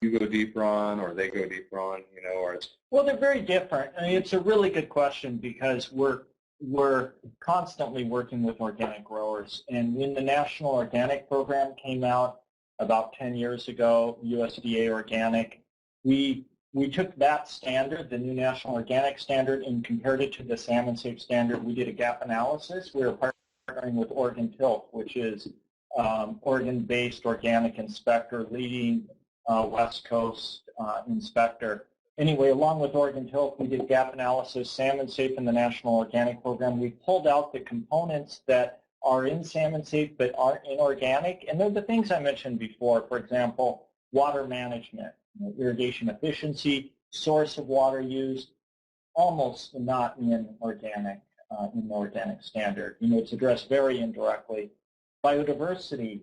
you go deeper on, or they go deeper on, or it's... Well, they're very different. I mean, it's a really good question because we're constantly working with organic growers. And when the National Organic Program came out about 10 years ago, USDA Organic, we took that standard, the new National Organic Standard, and compared it to the Salmon Safe Standard. We did a gap analysis. We were partnering with Oregon Tilth, which is Oregon-based organic inspector, leading West Coast inspector. Anyway, along with Oregon Tilth, we did gap analysis, Salmon Safe in the National Organic Program. We pulled out the components that are in Salmon Safe but aren't in organic, and they're the things I mentioned before. For example, water management, irrigation efficiency, source of water used, almost not in organic, in the organic standard. It's addressed very indirectly. Biodiversity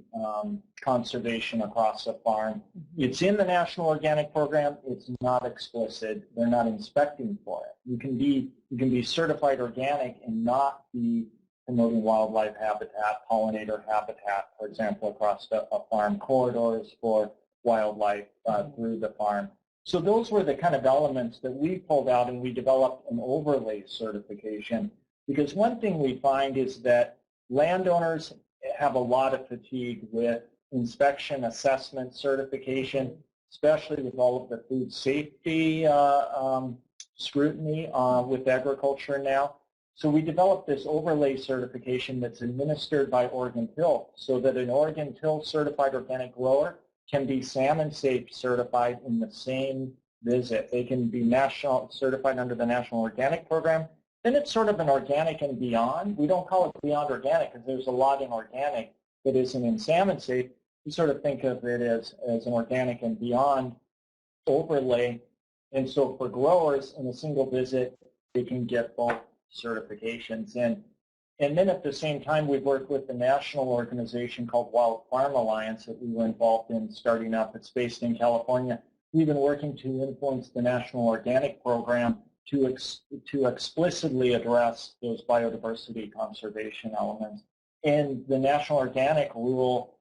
conservation across the farm. It's in the National Organic Program. It's not explicit. They're not inspecting for it. You can be certified organic and not be promoting wildlife habitat, pollinator habitat, for example, across a farm, corridors for wildlife through the farm. So those were the kind of elements that we pulled out, and we developed an overlay certification, because one thing we find is that landowners have a lot of fatigue with inspection, assessment, certification, especially with all of the food safety scrutiny with agriculture now. So we developed this overlay certification that's administered by Oregon Tilth, so that an Oregon Tilth certified organic grower can be Salmon Safe certified in the same visit. They can be national certified under the National Organic Program. Then it's sort of an organic and beyond. We don't call it beyond organic because there's a lot in organic that isn't in Salmon Safe. We sort of think of it as an organic and beyond overlay. And so for growers in a single visit, they can get both certifications. And then at the same time, we've worked with the national organization called Wild Farm Alliance that we were involved in starting up. It's based in California. We've been working to influence the National Organic Program to explicitly address those biodiversity conservation elements. And the National Organic Rule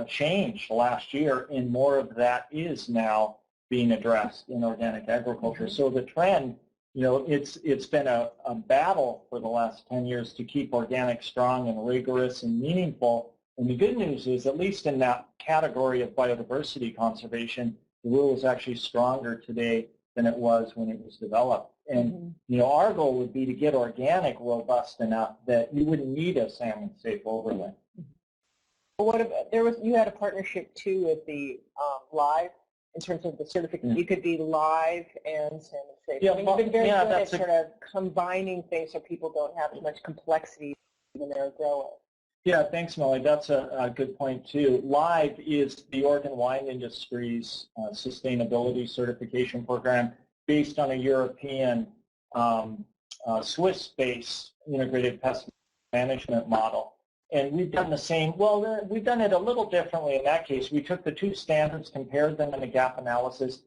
changed last year, and more of that is now being addressed in organic agriculture. So the trend, it's been a battle for the last 10 years to keep organic strong and rigorous and meaningful. And the good news is, at least in that category of biodiversity conservation, the rule is actually stronger today than it was when it was developed. And our goal would be to get organic robust enough that you wouldn't need a Salmon Safe overlay. What about, you had a partnership too with the live in terms of the certificate. You could be live and salmon safe. Yeah, I mean, you've been very good at that's sort of combining things so people don't have as much complexity when they're a grower. Yeah, thanks, Molly. That's a good point, too. LIVE is the Oregon Wine Industry's sustainability certification program based on a European Swiss-based integrated pest management model. And we've done the same. Well, we've done it a little differently in that case. We took the two standards, compared them in a gap analysis,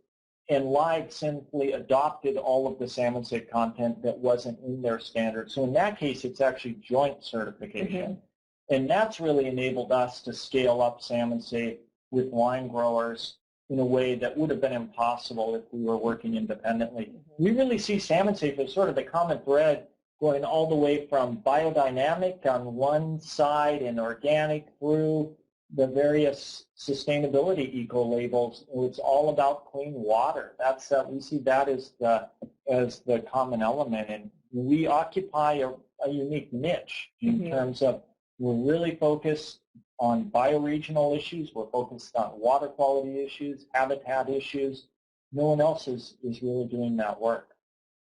and LIVE simply adopted all of the salmon safe content that wasn't in their standard. So in that case, it's actually joint certification. Mm-hmm. And that's really enabled us to scale up salmon safe with wine growers in a way that would have been impossible if we were working independently. Mm-hmm. We really see salmon safe as sort of the common thread going all the way from biodynamic on one side and organic through the various sustainability eco-labels. It's all about clean water. That's we see that as the common element, and we occupy a unique niche in mm-hmm. terms of we're really focused on bioregional issues. We're focused on water quality issues, habitat issues. No one else is really doing that work.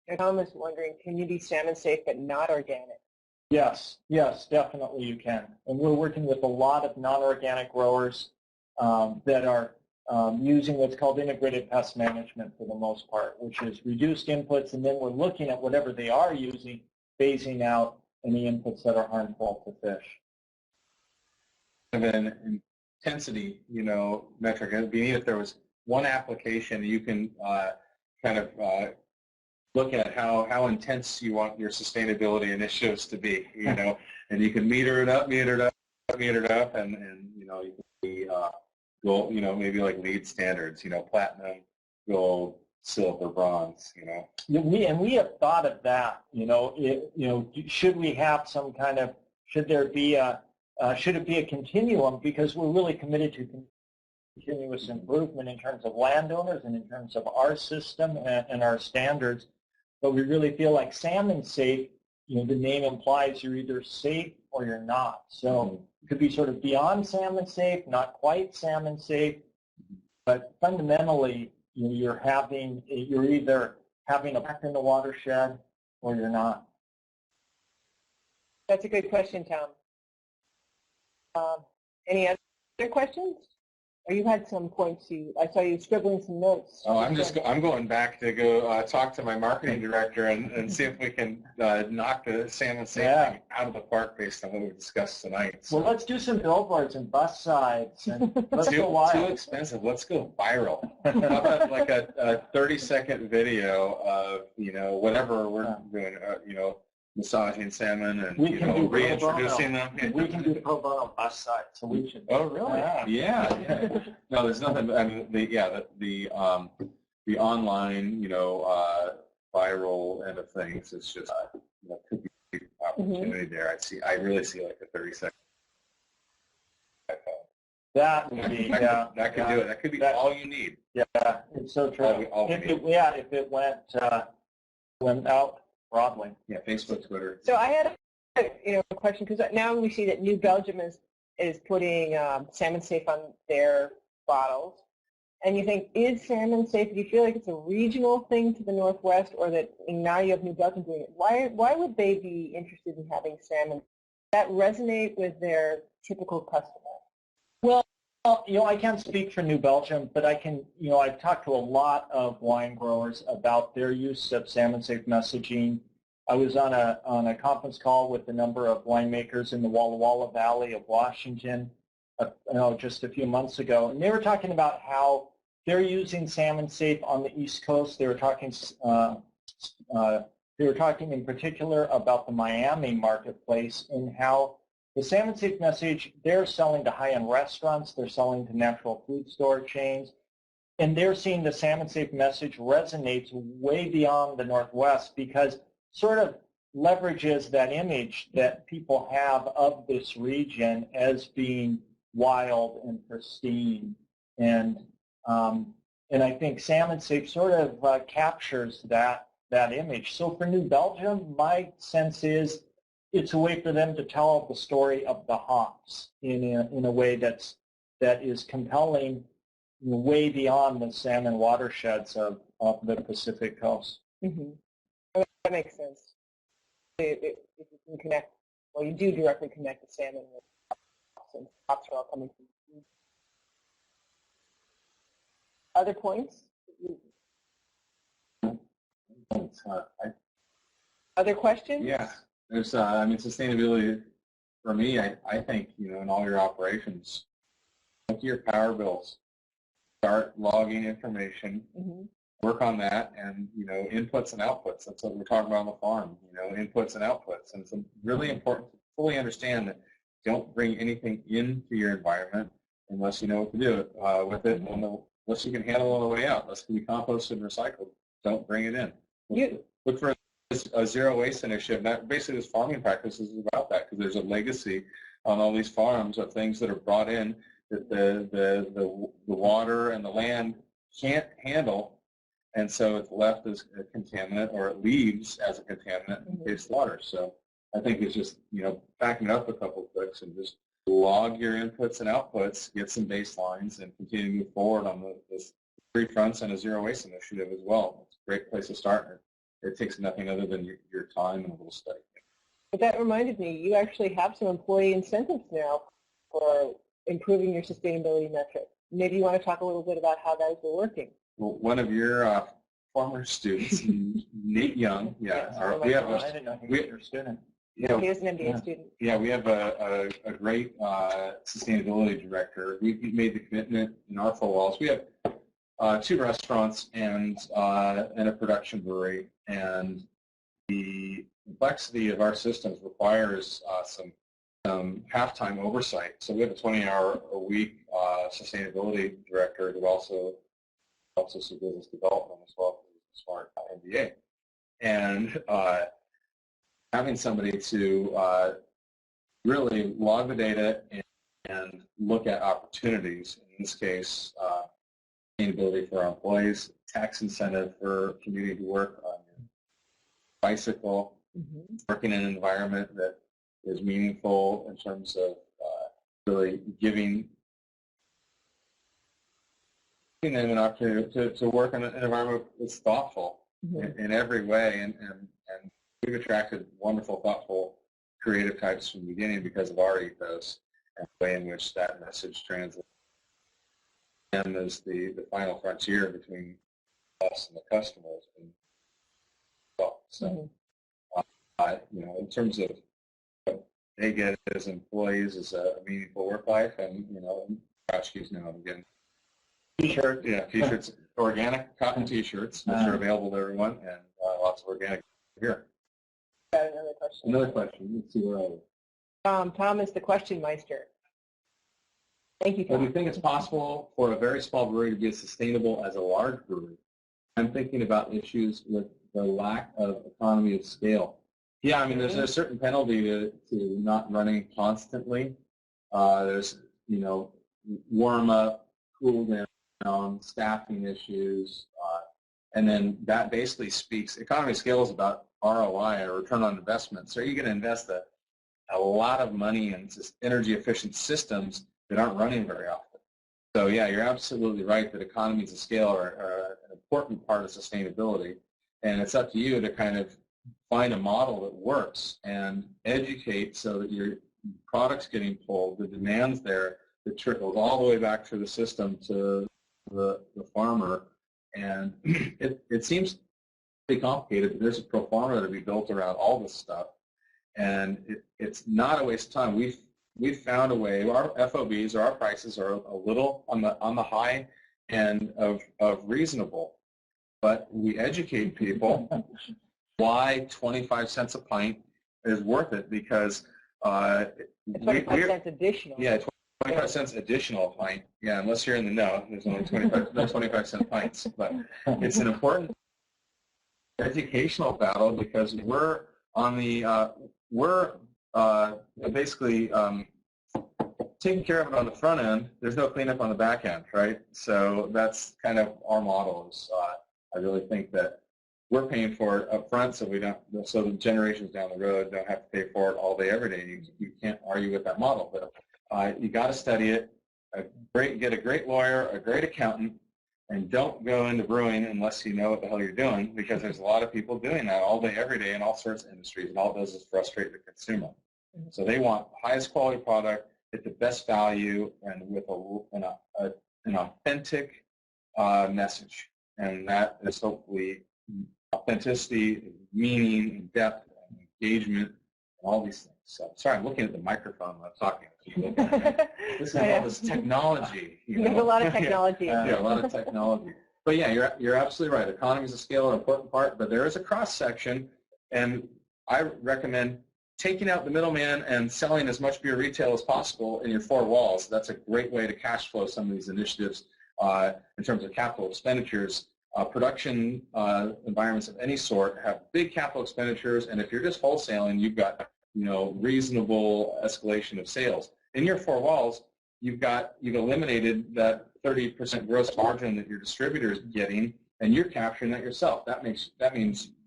And Tom is wondering, can you be salmon safe but not organic? Yes, definitely you can. And we're working with a lot of non-organic growers that are using what's called integrated pest management for the most part, which is reduced inputs, and then we're looking at whatever they are using, phasing out any inputs that are harmful to fish. And then intensity, metric. It'd be neat if there was one application you can kind of look at how intense you want your sustainability initiatives to be, and you can meter it up, and you can be gold, maybe like LEED standards, platinum, gold, silver, bronze, We have thought of that, should we have some kind of, should it be a continuum, because we're really committed to continuous improvement in terms of landowners and in terms of our system and our standards. But we really feel like salmon safe, the name implies you're either safe or you're not. So it could be sort of beyond salmon safe, not quite salmon safe, but fundamentally, you're either having a effect in the watershed or you're not. That's a good question, Tom. Any other questions? Or you had some points I saw you scribbling some notes. Oh, I'm going back to go talk to my marketing director and see if we can knock the salmon safe thing out of the park based on what we discussed tonight. So. Well, let's do some billboards and bus sides. And let's go wild. Too expensive. Let's go viral. How about like a 30-second video of whatever we're doing. Massaging salmon and reintroducing them. We can do pro bono bus side, so we should. Oh, really? Yeah. No, there's nothing. I mean, the online, viral end of things. It's just could be opportunity there. I really see like a 30-second. That would be that could do it. That could be all you need. Yeah, it's so true. If it went out. Broadly. Yeah, Facebook, Twitter. So I had a question, because now we see that New Belgium is putting salmon safe on their bottles, and you think, is salmon safe? Do you feel like it's a regional thing to the Northwest, or that now you have New Belgium doing it? Why would they be interested in having salmon? Does that resonate with their typical customer? Well, I can't speak for New Belgium, but I can, I've talked to a lot of wine growers about their use of salmon safe messaging. I was on a conference call with a number of winemakers in the Walla Walla Valley of Washington, just a few months ago, and they were talking about how they're using salmon safe on the East Coast. They were talking in particular about the Miami marketplace and how the salmon safe message, they're selling to high-end restaurants, they're selling to natural food store chains, and they're seeing the salmon safe message resonates way beyond the Northwest, because sort of leverages that image that people have of this region as being wild and pristine. And I think salmon safe sort of captures that image. So for New Belgium, my sense is it's a way for them to tell the story of the hops in a way that is compelling, way beyond the salmon watersheds of the Pacific coast. Mm-hmm. That makes sense. If you can connect, well, you do directly connect the salmon with crops, and crops are all coming from. Other points? Other questions? Yeah, there's, I mean, sustainability for me, I think, you know, in all your operations, look at your power bills, start logging information, work on that, and, you know, inputs and outputs. That's what we're talking about on the farm, you know, inputs and outputs. And it's really important to fully understand that don't bring anything into your environment unless you know what to do with it, unless you can handle it on the way out. Unless it can be composted and recycled, don't bring it in. Look for a zero waste initiative. That basically, this farming practice is about that, because there's a legacy on all these farms of things that are brought in that the water and the land can't handle, and so it's left as a contaminant, or it leaves as a contaminant in its water. So I think it's just, you know, backing it up a couple of clicks and just log your inputs and outputs, get some baselines, and continue to move forward on this 3 fronts and a zero waste initiative as well. It's a great place to start. It takes nothing other than your time and a little study. But that reminded me, you actually have some employee incentives now for improving your sustainability metrics. Maybe you want to talk a little bit about how those are working. Well, one of your former students, Nate Young, we have I didn't know he was your student. Yeah, he was an MBA student. Yeah, we have a great sustainability director. We made the commitment in our 4 walls. We have 2 restaurants and a production brewery, and the complexity of our systems requires some half-time oversight. So we have a 20-hour-a-week sustainability director who also helps us with business development as well as a smart MBA. And having somebody to really log the data and look at opportunities, in this case, sustainability for our employees, tax incentive for community to work on your bicycle, working in an environment that is meaningful in terms of really giving them an opportunity to work in an environment that's thoughtful in every way. And we've attracted wonderful, thoughtful, creative types from the beginning because of our ethos and the way in which that message translates. And as the final frontier between us and the customers. So, you know, in terms of what they get as employees is a meaningful work life, and, you know, tchotchkes now and again. T-shirts, yeah, T-shirts, organic cotton T-shirts, which are available to everyone, and lots of organic here. Got another question. Another question. Let's see where I was. Tom is the question meister. Thank you, Tom. Do you think it's possible for a very small brewery to be as sustainable as a large brewery? I'm thinking about issues with the lack of economy of scale. Yeah, I mean, there's a certain penalty to not running constantly. There's, you know, warm up, cool down, staffing issues, and then that basically speaks. Economy of scale is about ROI, or return on investment. So you're going to invest a lot of money in energy efficient systems that aren't running very often. So yeah, you're absolutely right that economies of scale are an important part of sustainability, and it's up to you to kind of find a model that works and educate so that your product's getting pulled, the demand's there, that trickles all the way back through the system to the farmer. And it seems pretty complicated, but there's a pro forma to be built around all this stuff, and it's not a waste of time. We've found a way. Our FOBs, or our prices, are a little on the high end of reasonable, but we educate people why 25 cents a pint is worth it, because 25 cents additional. Yeah, 25 cents additional a pint. Yeah, unless you're in the know, there's only 25 cent pints. But it's an important educational battle, because we're on the basically taking care of it on the front end. There's no cleanup on the back end, right? So that's kind of our model. Is I really think that we're paying for it up front, so so the generations down the road don't have to pay for it all day, every day. You can't argue with that model, but you got to study it. get a great lawyer, a great accountant, and don't go into brewing unless you know what the hell you're doing, because there's a lot of people doing that all day, every day in all sorts of industries, and all it does is frustrate the consumer. So they want highest quality product at the best value and with an authentic message. And that is hopefully authenticity, meaning, depth, and engagement, and all these things. So, sorry, I'm looking at the microphone when I'm talking. This is all this technology. There's a lot of technology. Yeah, a lot of technology. But yeah, you're absolutely right. Economies of scale are an important part, but there is a cross-section, and I recommend taking out the middleman and selling as much beer retail as possible in your four walls. That's a great way to cash flow some of these initiatives in terms of capital expenditures. Production environments of any sort have big capital expenditures, and if you're just wholesaling, you've got reasonable escalation of sales. In your four walls, you've eliminated that 30% gross margin that your distributor is getting, and you're capturing that yourself. That means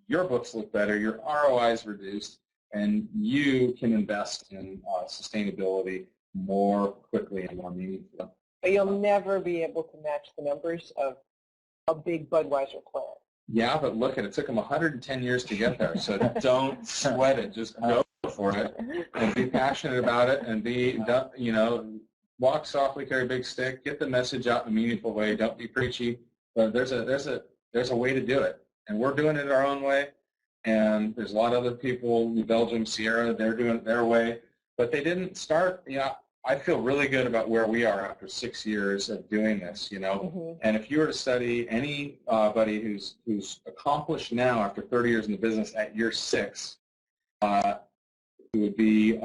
your books look better, your ROI is reduced, and you can invest in sustainability more quickly and more meaningfully. But you'll never be able to match the numbers of a big Budweiser plant. Yeah, but look, it took them 110 years to get there, so don't sweat it. Just go for it and be passionate about it, and walk softly, carry a big stick, get the message out in a meaningful way. Don't be preachy, but there's a way to do it, and we're doing it our own way. And there's a lot of other people in Belgium, Sierra, they're doing it their way, but they didn't start. I feel really good about where we are after 6 years of doing this. And if you were to study anybody who's accomplished now after 30 years in the business at year 6, it would be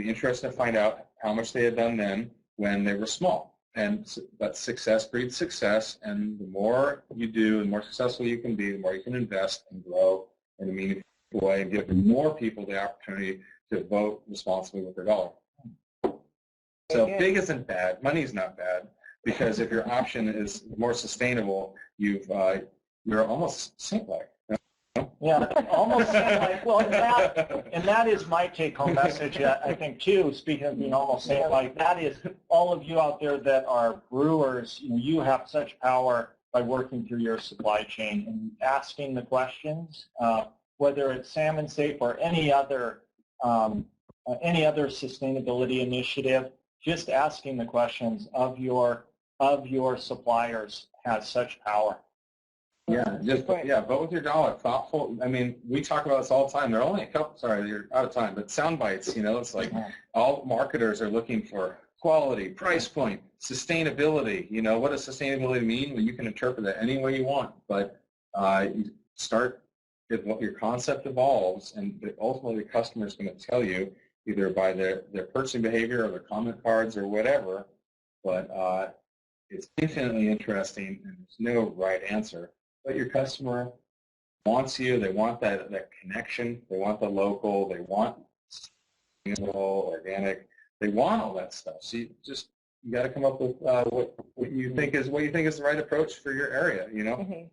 interesting to find out how much they had done then when they were small. And but success breeds success, and the more you do, the more successful you can be, the more you can invest and grow in a meaningful way and give more people the opportunity to vote responsibly with their dollar. So big isn't bad. Money is not bad, because if your option is more sustainable, you're almost saint-like. Yeah, almost saint-like. Well, and that is my take-home message, I think, too, speaking of being almost saint-like. That is, all of you out there that are brewers, you have such power by working through your supply chain and asking the questions, whether it's Salmon Safe or any other sustainability initiative. Just asking the questions of your suppliers has such power. Yeah, vote with your dollar. Thoughtful. I mean, we talk about this all the time. There are only a couple. Sorry, you're out of time. But sound bites. It's like all marketers are looking for quality, price point, sustainability. What does sustainability mean? Well, you can interpret that any way you want. But you start with what your concept evolves, and ultimately the customer is going to tell you, either by their purchasing behavior or their comment cards or whatever. But it's infinitely interesting, and there's no right answer. But your customer wants you. They want that connection. They want the local. They want sustainable, organic. They want all that stuff. So you got to come up with what you think is the right approach for your area.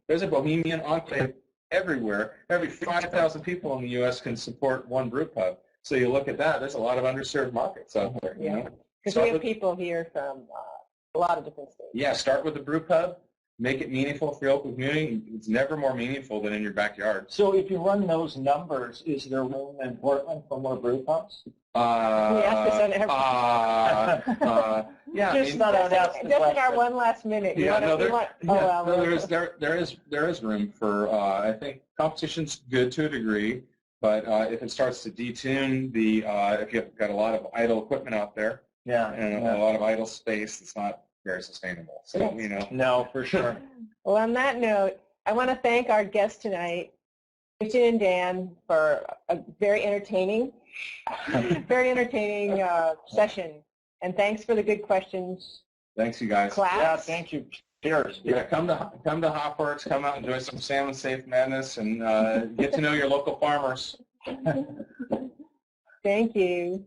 There's a bohemian enclave everywhere. Every 5,000 people in the U.S. can support one brew pub. So you look at that. There's a lot of underserved markets out there. Because we have people here from a lot of different states. Yeah, start with the brew pub. Make it meaningful for your local community. It's never more meaningful than in your backyard. So if you run those numbers, is there room in Portland for more brew pubs? Yeah, just in our one last minute. There is room for. I think competition's good to a degree, but if it starts to detune if you've got a lot of idle equipment out there, and a lot of idle space, it's not very sustainable. So No, for sure. Well, on that note, I want to thank our guests tonight, Christian and Dan, for a very entertaining session. And thanks for the good questions. Thanks, you guys. Class. Yeah, thank you. Cheers. Yeah, come to Hopworks. Come out and enjoy some Salmon Safe madness, and get to know your local farmers. Thank you.